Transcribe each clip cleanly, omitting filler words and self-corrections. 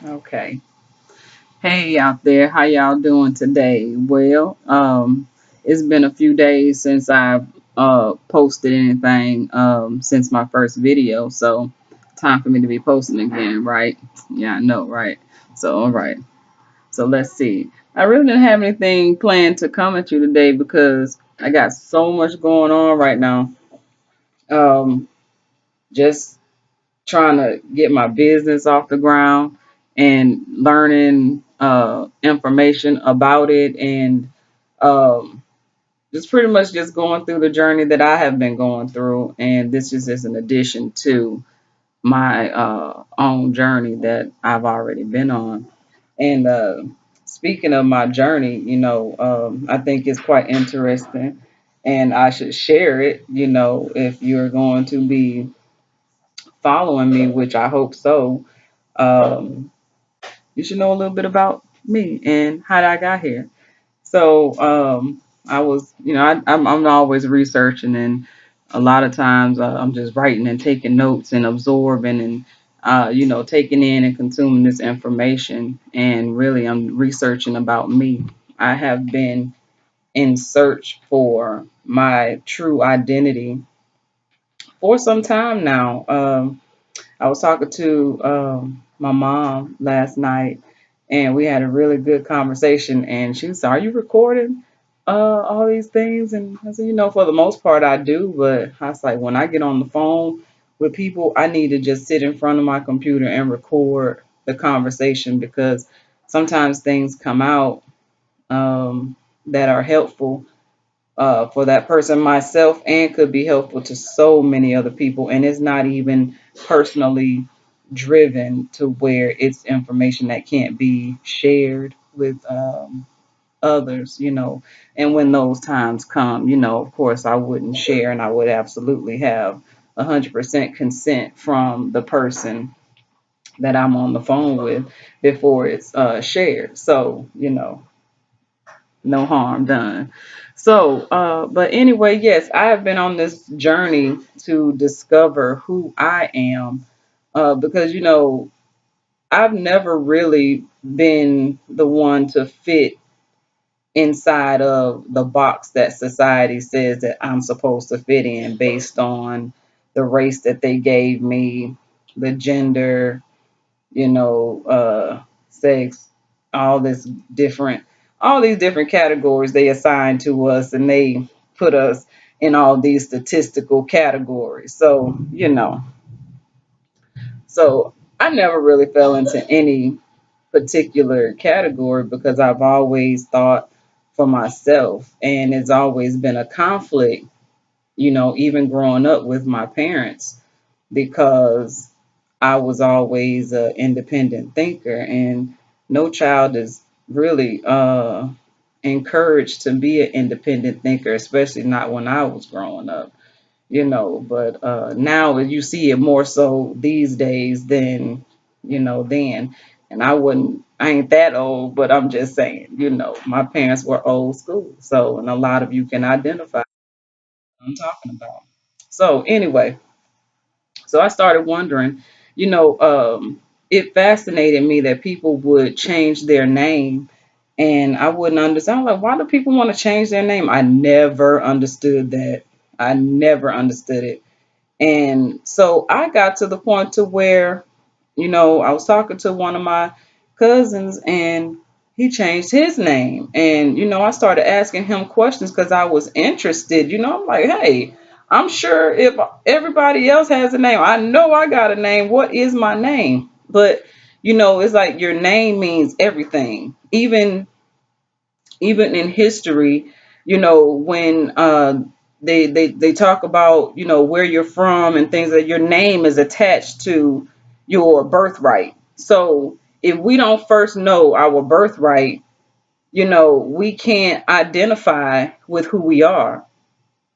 Okay. Hey out there, how y'all doing today? Well, it's been a few days since I've posted anything since my first video, so time for me to be posting again, right? Yeah, I know, right? So, all right. So let's see. I really didn't have anything planned to come at you today because I got so much going on right now. Um, just trying to get my business off the ground and learning information about it and um, just pretty much just going through the journey that I have been going through. And this is just an addition to my own journey that I've already been on. And speaking of my journey, I think it's quite interesting and I should share it, if you're going to be following me, which I hope so. um, you should know a little bit about me and how I got here. So I was, I'm always researching, and a lot of times I'm just writing and taking notes and absorbing and taking in and consuming this information. And really, I'm researching about me. I have been in search for my true identity for some time now. I was talking to my mom last night, and we had a really good conversation. And she said, "Are you recording all these things?" And I said, "For the most part, I do. But I was like, when I get on the phone with people, I need to just sit in front of my computer and record the conversation because sometimes things come out that are helpful." For that person, myself, and could be helpful to so many other people. And it's not even personally driven to where it's information that can't be shared with others. And when those times come, of course, I wouldn't share, and I would absolutely have 100% consent from the person that I'm on the phone with before it's shared. So, no harm done. So, but anyway, yes, I have been on this journey to discover who I am because, I've never really been the one to fit inside of the box that society says that I'm supposed to fit in based on the race that they gave me, the gender, sex, all this different, all these different categories they assign to us, and they put us in all these statistical categories. So, so I never really fell into any particular category because I've always thought for myself, and it's always been a conflict, even growing up with my parents because I was always an independent thinker, and no child is really encouraged to be an independent thinker, especially not when I was growing up, But now you see it more so these days than, then. And I ain't that old, but I'm just saying, my parents were old school. So, and a lot of you can identify what I'm talking about. So, anyway, so I started wondering, you know, um, it fascinated me that people would change their name, and I wouldn't understand. I'm like, why do people want to change their name? I never understood that. I never understood it. And so I got to the point to where, I was talking to one of my cousins, and he changed his name. And, I started asking him questions because I was interested. I'm like, hey, I'm sure if everybody else has a name, I know I got a name. What is my name? But, it's like your name means everything. Even in history, when they talk about, where you're from and things, that your name is attached to your birthright. So if we don't first know our birthright, we can't identify with who we are.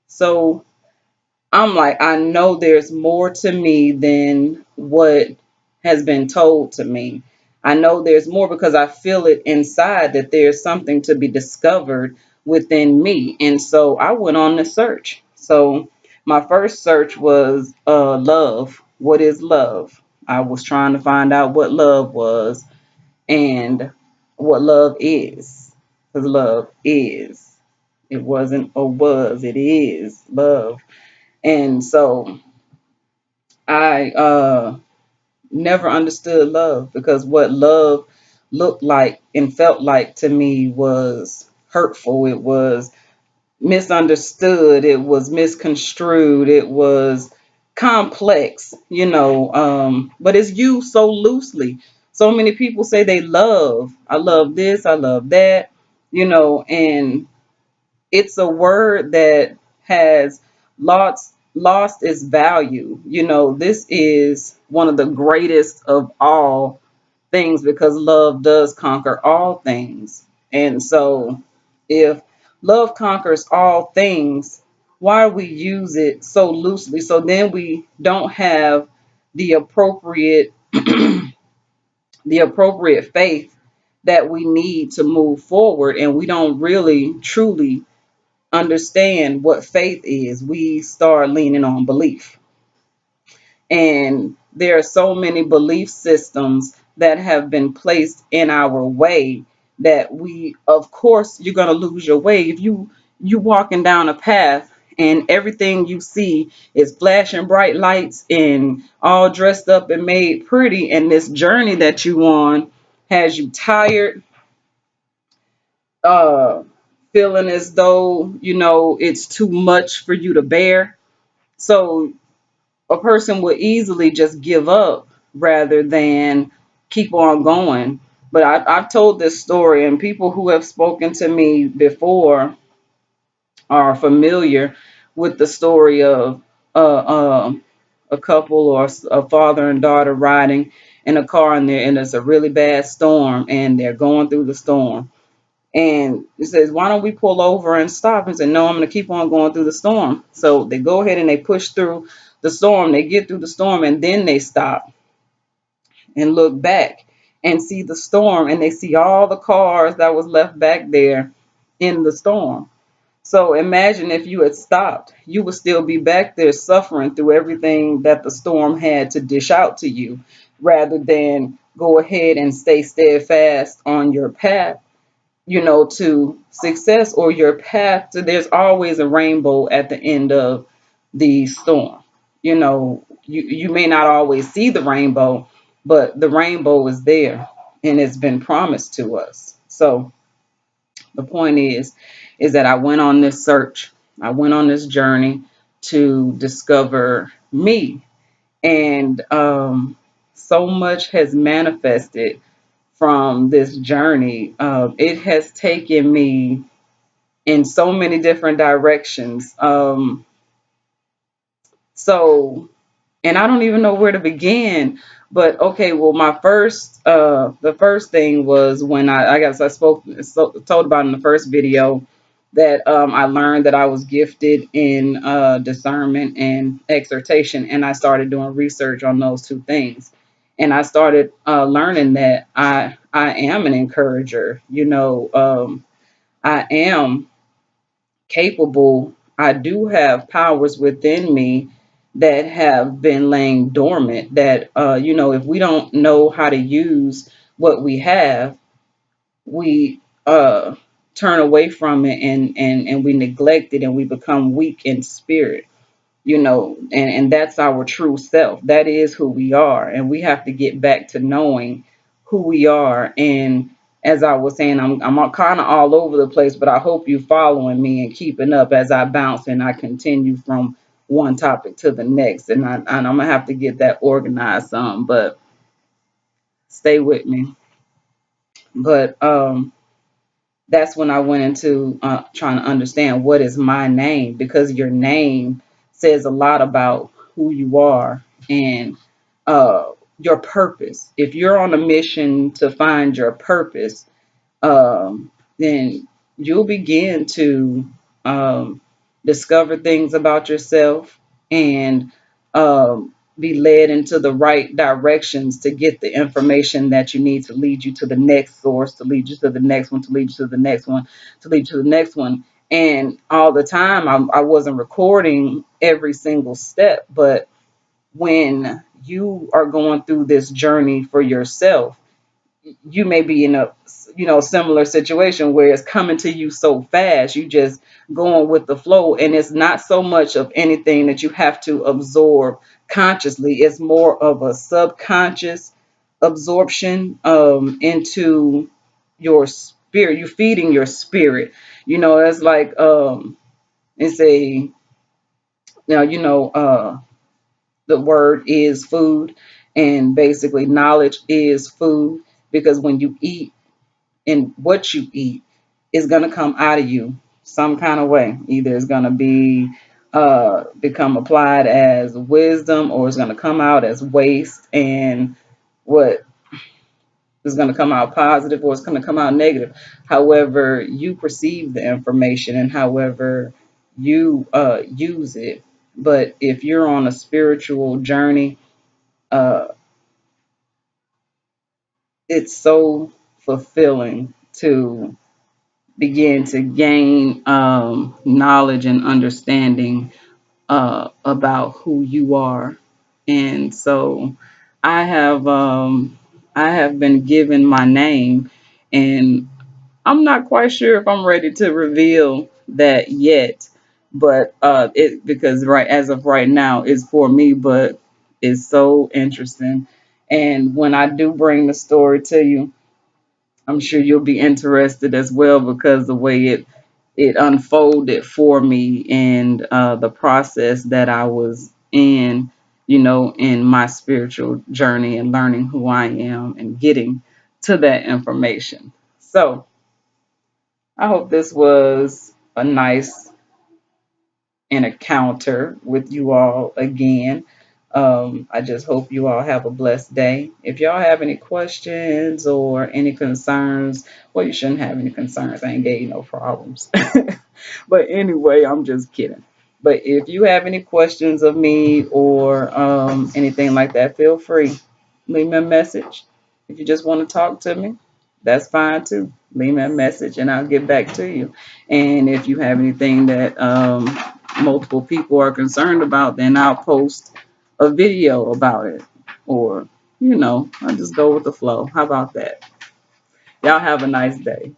So I'm like, I know there's more to me than what has been told to me. I know there's more because I feel it inside that there's something to be discovered within me. And so I went on the search. So my first search was love. What is love? I was trying to find out what love was. and what love is. Because love is. It wasn't or was, it is love. And so I never understood love, because what love looked like and felt like to me was hurtful. It was misunderstood. It was misconstrued. It was complex, but it's used so loosely. So many people say they love. I love this. I love that, and it's a word that has lost its value. This is one of the greatest of all things, because love does conquer all things. And so if love conquers all things, why we use it so loosely? So then we don't have the appropriate the appropriate faith that we need to move forward, and we don't really truly understand what faith is. We start leaning on belief. And there are so many belief systems that have been placed in our way that of course, you're going to lose your way if you walking down a path and everything you see is flashing bright lights and all dressed up and made pretty, and this journey that you on has you tired, uh feeling as though it's too much for you to bear. So a person would easily just give up rather than keep on going. But I've told this story, and people who have spoken to me before are familiar with the story of a couple, or a father and daughter riding in a car, and it's a really bad storm, and they're going through the storm. And it says, why don't we pull over and stop? And said, no, I'm going to keep on going through the storm. So they go ahead and they push through the storm. They get through the storm, and then they stop and look back and see the storm. And they see all the cars that was left back there in the storm. So imagine if you had stopped, you would still be back there suffering through everything that the storm had to dish out to you, rather than go ahead and stay steadfast on your path, to success, or your path to, there's always a rainbow at the end of the storm. You may not always see the rainbow, but the rainbow is there, and it's been promised to us. So the point is that I went on this search. I went on this journey to discover me. And so much has manifested from this journey. It has taken me in so many different directions. So, and I don't even know where to begin. But okay, well, the first thing was when I guess told about in the first video that I learned that I was gifted in discernment and exhortation, and I started doing research on those two things, and I started learning that I am an encourager. I am capable. I do have powers within me that have been laying dormant. That if we don't know how to use what we have, we turn away from it, and we neglect it, and we become weak in spirit. And that's our true self. That is who we are, and we have to get back to knowing who we are. And as I was saying, I'm kind of all over the place, but I hope you following me and keeping up as I bounce and I continue from one topic to the next. And I'm gonna have to get that organized some, but stay with me. But that's when I went into trying to understand what is my name, because your name says a lot about who you are, and uh, your purpose. If you're on a mission to find your purpose, then you'll begin to discover things about yourself, and be led into the right directions to get the information that you need to lead you to the next source, to lead you to the next one, to lead you to the next one, to lead you to the next one. And all the time, I wasn't recording every single step, but when you are going through this journey for yourself, you may be in a similar situation where it's coming to you so fast, you just going with the flow, and it's not so much of anything that you have to absorb consciously. It's more of a subconscious absorption into your spirit. You feeding your spirit. It's like it's a the word is food, and basically knowledge is food, because when you eat, and what you eat is going to come out of you some kind of way. Either it's going to be become applied as wisdom, or it's going to come out as waste, and what is going to come out positive, or it's going to come out negative. However you perceive the information and however you use it. But if you're on a spiritual journey, uh, it's so fulfilling to begin to gain knowledge and understanding about who you are. And so I have been given my name, and I'm not quite sure if I'm ready to reveal that yet. But it because right as of right now it's for me, but it's so interesting. And when I do bring the story to you, I'm sure you'll be interested as well, because the way it unfolded for me, and the process that I was in, in my spiritual journey and learning who I am and getting to that information. So I hope this was a nice encounter with you all again. I just hope you all have a blessed day. If y'all have any questions or any concerns, well, you shouldn't have any concerns. I ain't gave you no problems. But anyway, I'm just kidding. But if you have any questions of me or anything like that, feel free. Leave me a message. If you just want to talk to me, that's fine too. Leave me a message and I'll get back to you. And if you have anything that multiple people are concerned about, then I'll post a video about it. Or, I'll just go with the flow. How about that? Y'all have a nice day.